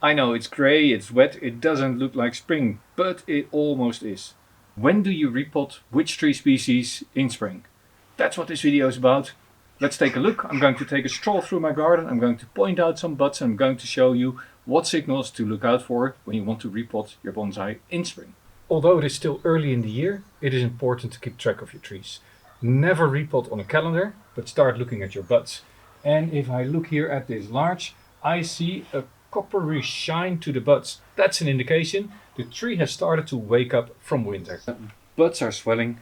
I know it's grey, it's wet, it doesn't look like spring, but it almost is. When do you repot which tree species in spring? That's what this video is about. Let's take a look. I'm going to take a stroll through my garden, I'm going to point out some buds, and I'm going to show you what signals to look out for when you want to repot your bonsai in spring. Although it is still early in the year, it is important to keep track of your trees. Never repot on a calendar, but start looking at your buds. And if I look here at this larch, I see a coppery shine to the buds. That's an indication the tree has started to wake up from winter. Buds are swelling,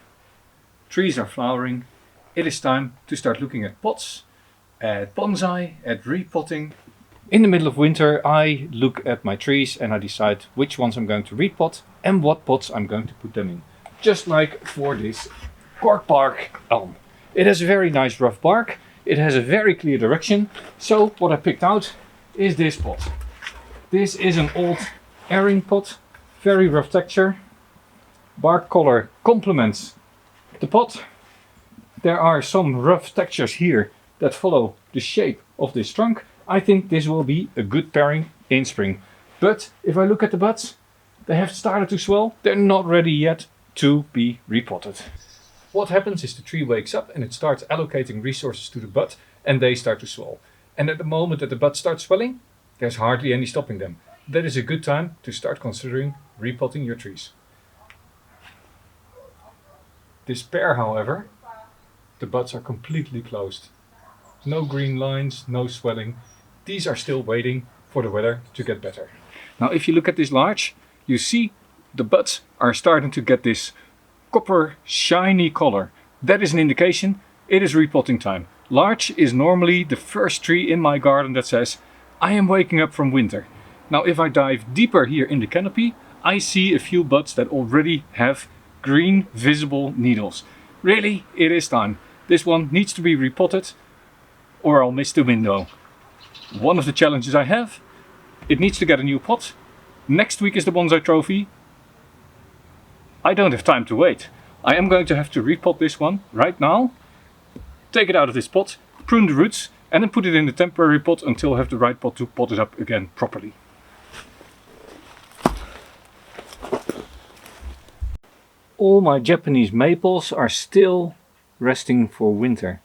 trees are flowering. It is time to start looking at pots, at bonsai, at repotting. In the middle of winter I look at my trees and I decide which ones I'm going to repot and what pots I'm going to put them in. Just like for this cork bark elm. It has a very nice rough bark, it has a very clear direction, so what I picked out is this pot. This is an old airing pot, very rough texture. Bark color complements the pot. There are some rough textures here that follow the shape of this trunk. I think this will be a good pairing in spring. But if I look at the buds, they have started to swell. They're not ready yet to be repotted. What happens is the tree wakes up and it starts allocating resources to the bud and they start to swell. And at the moment that the bud starts swelling, there's hardly any stopping them. That is a good time to start considering repotting your trees. This pair, however, the buds are completely closed. No green lines, no swelling. These are still waiting for the weather to get better. Now if you look at this larch, you see the buds are starting to get this copper shiny color. That is an indication it is repotting time. Larch is normally the first tree in my garden that says I am waking up from winter. Now if I dive deeper here in the canopy, I see a few buds that already have green visible needles. Really, it is time. This one needs to be repotted or I'll miss the window. One of the challenges I have, it needs to get a new pot. Next week is the bonsai trophy. I don't have time to wait. I am going to have to repot this one right now. Take it out of this pot, prune the roots and then put it in a temporary pot until I have the right pot to pot it up again properly. All my Japanese maples are still resting for winter.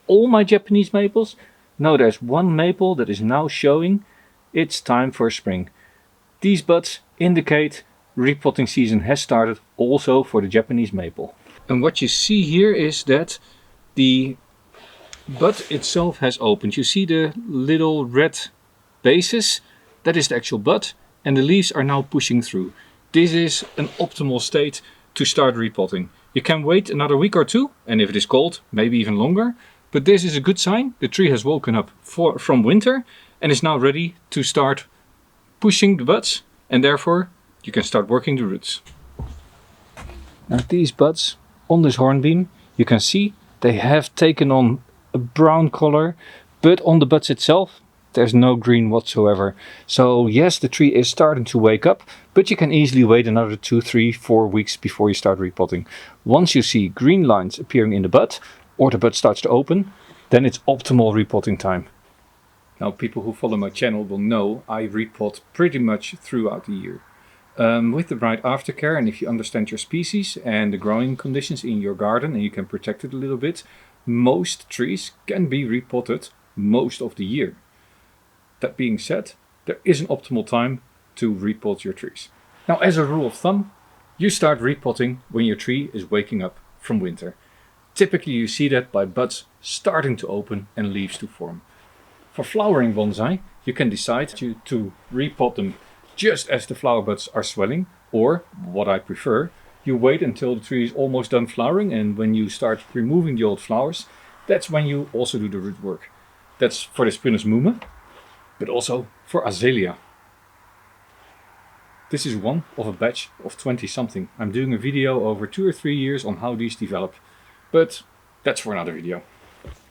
All my Japanese maples? No, there's one maple that is now showing it's time for spring. These buds indicate repotting season has started also for the Japanese maple. And what you see here is that the bud itself has opened. You see the little red bases? That is the actual bud and the leaves are now pushing through. This is an optimal state to start repotting. You can wait another week or two, and if it is cold, maybe even longer. But this is a good sign. The tree has woken up from winter and is now ready to start pushing the buds, and therefore you can start working the roots. Now these buds on this hornbeam, you can see they have taken on a brown color, but on the buds itself there's no green whatsoever. So yes, the tree is starting to wake up, but you can easily wait another 2, 3, 4 weeks before you start repotting. Once you see green lines appearing in the bud, or the bud starts to open, then it's optimal repotting time. Now people who follow my channel will know I repot pretty much throughout the year. With the right aftercare, and if you understand your species and the growing conditions in your garden and you can protect it a little bit, most trees can be repotted most of the year. That being said, there is an optimal time to repot your trees. Now as a rule of thumb, you start repotting when your tree is waking up from winter. Typically you see that by buds starting to open and leaves to form. For flowering bonsai, you can decide to repot them just as the flower buds are swelling, or what I prefer, you wait until the tree is almost done flowering, and when you start removing the old flowers, that's when you also do the root work. That's for this Prunus Mume, but also for Azalea. This is one of a batch of 20 something. I'm doing a video over 2 or 3 years on how these develop, but that's for another video.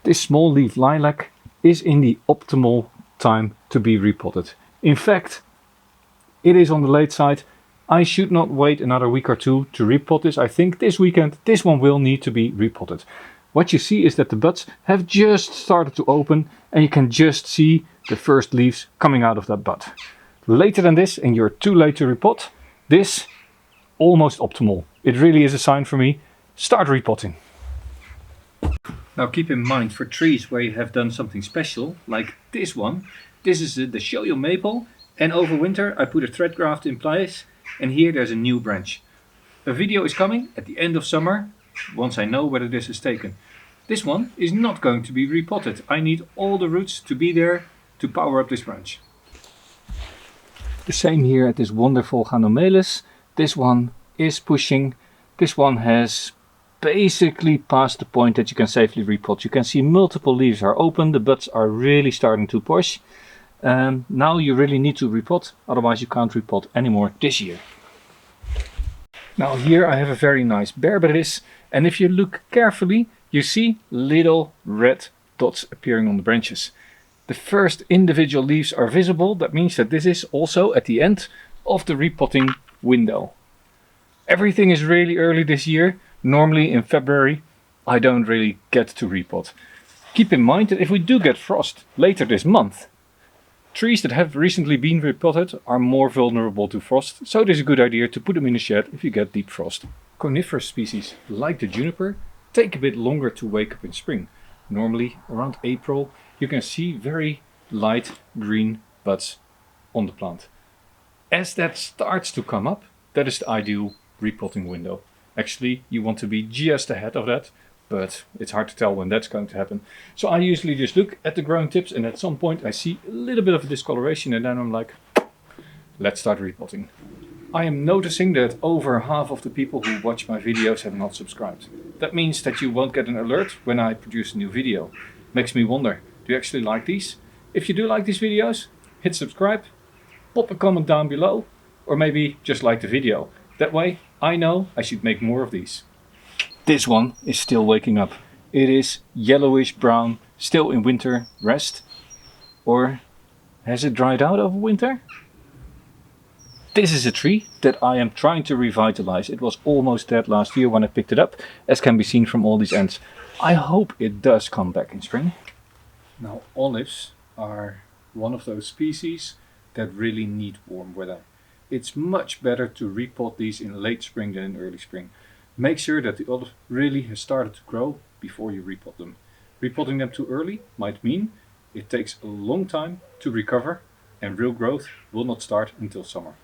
This small leaf lilac is in the optimal time to be repotted. In fact, it is on the late side. I should not wait another week or two to repot this. I think this weekend this one will need to be repotted. What you see is that the buds have just started to open and you can just see the first leaves coming out of that bud. later than this and you're too late to repot. This, almost optimal. It really is a sign for me. Start repotting. Now keep in mind, for trees where you have done something special, like this one, this is the shoyu maple, and over winter I put a thread graft in place, and here there's a new branch. A video is coming at the end of summer, once I know whether this is taken. This one is not going to be repotted. I need all the roots to be there to power up this branch. The same here at this wonderful Ganomelis. This one is pushing. This one has basically past the point that you can safely repot. You can see multiple leaves are open, the buds are really starting to push. Now you really need to repot, otherwise you can't repot anymore this year. Now here I have a very nice Berberis, and if you look carefully you see little red dots appearing on the branches. The first individual leaves are visible. That means that this is also at the end of the repotting window. Everything is really early this year. Normally in February I don't really get to repot. Keep in mind that if we do get frost later this month, trees that have recently been repotted are more vulnerable to frost, so it is a good idea to put them in the shed if you get deep frost. Coniferous species like the juniper take a bit longer to wake up in spring. Normally around April you can see very light green buds on the plant. As that starts to come up, that is the ideal repotting window. Actually you want to be just ahead of that, but it's hard to tell when that's going to happen. So I usually just look at the growing tips, and at some point I see a little bit of a discoloration, and then I'm like, let's start repotting. I am noticing that over half of the people who watch my videos have not subscribed. That means that you won't get an alert when I produce a new video. Makes me wonder, do you actually like these? If you do like these videos, hit subscribe, pop a comment down below, or maybe just like the video. That way I know I should make more of these. This one is still waking up. It is yellowish brown, still in winter rest. Or has it dried out over winter? This is a tree that I am trying to revitalize. It was almost dead last year when I picked it up, as can be seen from all these ends. I hope it does come back in spring. Now olives are one of those species that really need warm weather. It's much better to repot these in late spring than in early spring. Make sure that the olive really has started to grow before you repot them. Repotting them too early might mean it takes a long time to recover, and real growth will not start until summer.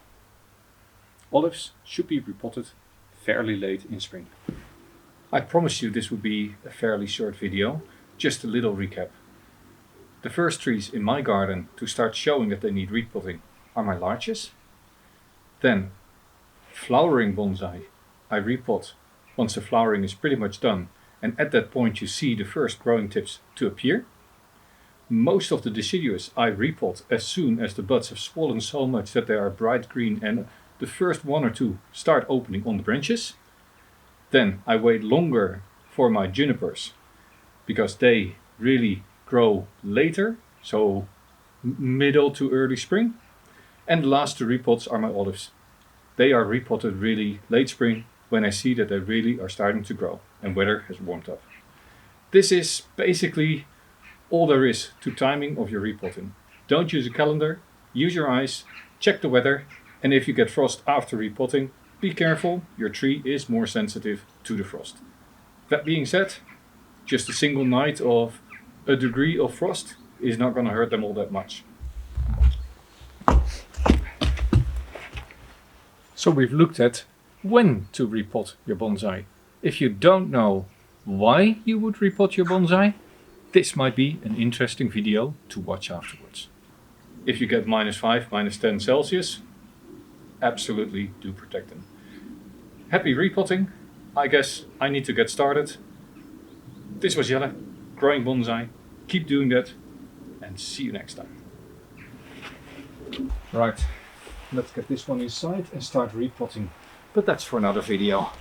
Olives should be repotted fairly late in spring. I promised you this would be a fairly short video, just a little recap. The first trees in my garden to start showing that they need repotting are my larches. Then flowering bonsai I repot once the flowering is pretty much done, and at that point you see the first growing tips to appear. Most of the deciduous I repot as soon as the buds have swollen so much that they are bright green and the first one or two start opening on the branches. Then I wait longer for my junipers because they really grow later, so middle to early spring. And the last two repots are my olives. They are repotted really late spring when I see that they really are starting to grow and weather has warmed up. This is basically all there is to timing of your repotting. Don't use a calendar, use your eyes, check the weather, and if you get frost after repotting, be careful, your tree is more sensitive to the frost. That being said, just a single night of a degree of frost is not going to hurt them all that much. So we've looked at when to repot your bonsai. If you don't know why you would repot your bonsai, this might be an interesting video to watch afterwards. If you get -5, -10 Celsius, absolutely do protect them. Happy repotting. I guess I need to get started. This was Jelle, growing bonsai. Keep doing that and see you next time. Right, let's get this one inside and start repotting. But that's for another video.